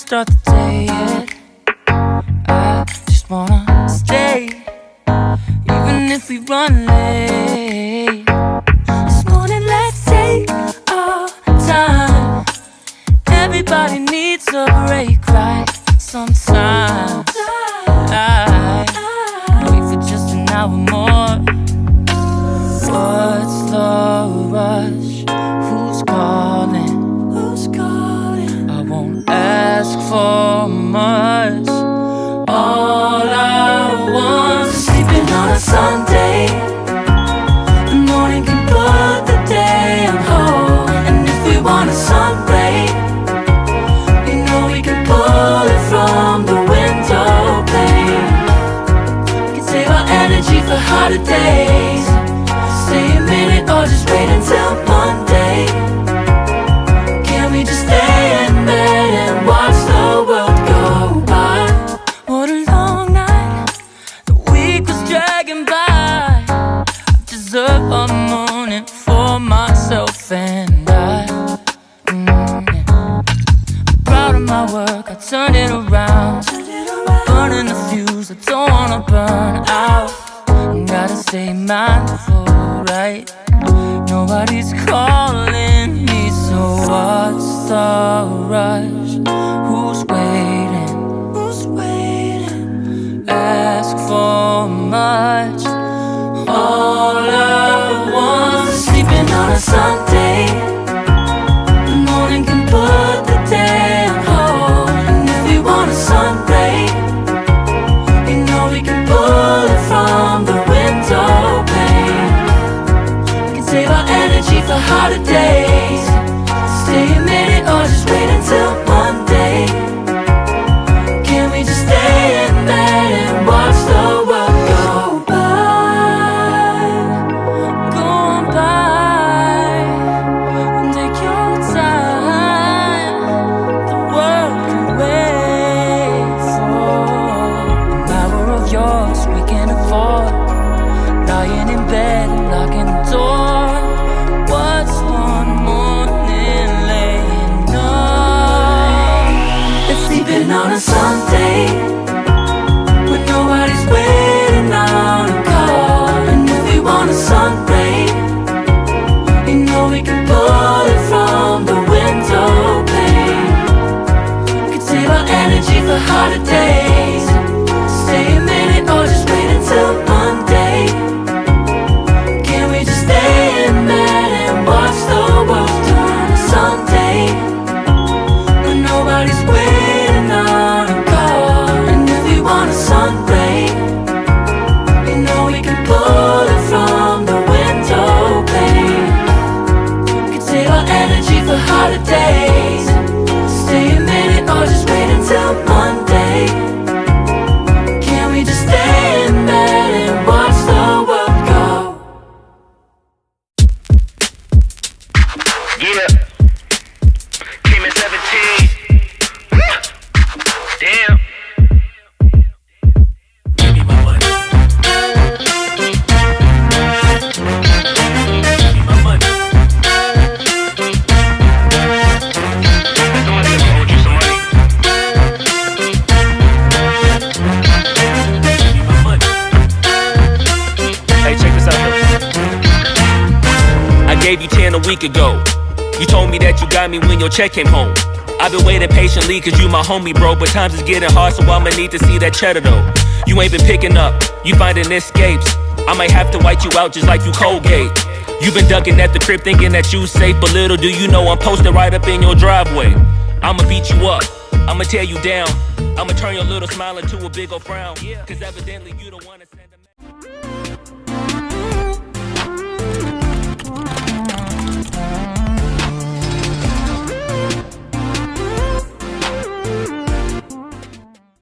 start the day yet. I just wanna stay, even if we run late. This morning let's take our time. Everybody needs a break, right? Sometimes I wait for just an hour more. What's the rush? Who's calling? Who's calling? I won't ask for much. All I want is sleeping on a Sunday. The morning can put the day on hold. And if we want a sun ray, you know we can pull it from the window pane. We can save our energy for harder days. Stay a minute or just wait until Monday. Can we just stay in bed and watch the world go by? What a long night, the week was dragging by. I deserve a morning for myself and I. I'm proud of my work, I turned it around. Burning the fuse, I don't wanna burn out. Gotta stay mindful, right? Nobody's calling me, so what's the rush? Who's waiting? Who's waiting? Ask for much. All I want is sleeping on a Sunday. The morning can put the day on hold. And if we want a sun ray, you know we can pull it from the window pane. We can save our energy for harder days. Stay a minute or just wait until Monday. Can we just stay in bed and watch the world go by? Go on by and take your time. The world can wait for an hour of yours we can afford. Lying in bed and locking the door. What's one morning laying up? It's sleeping on a Sunday when nobody's waiting on a call. And if we want a sun ray, you know we can pull it from the window pane. We can save our energy for harder days. Stay a minute or just wait until Monday. Can we just stay in bed and watch the world turn to Sunday when nobody's waiting on a call? And if we want a sun ray, you know we can pull it from the window pane. We can save our energy for harder days. Stay a minute or just wait until Monday. Can we just stay in bed and watch the world go? Yeah, came in 17. Damn. Give me my money. Give me my money. Somebody just owed you some money. Give me my money. Hey, check this out though. I gave you 10 a week ago. You told me that you got me when your check came home. I've been waiting patiently cause you my homie, bro. But times is getting hard, so I'ma need to see that cheddar though. You ain't been picking up, you finding escapes. I might have to white you out just like you Colgate. You been ducking at the crib thinking that you safe, but little do you know I'm posted right up in your driveway. I'ma beat you up, I'ma tear you down, I'ma turn your little smile into a big ol' frown. Cause evidently you don't wanna say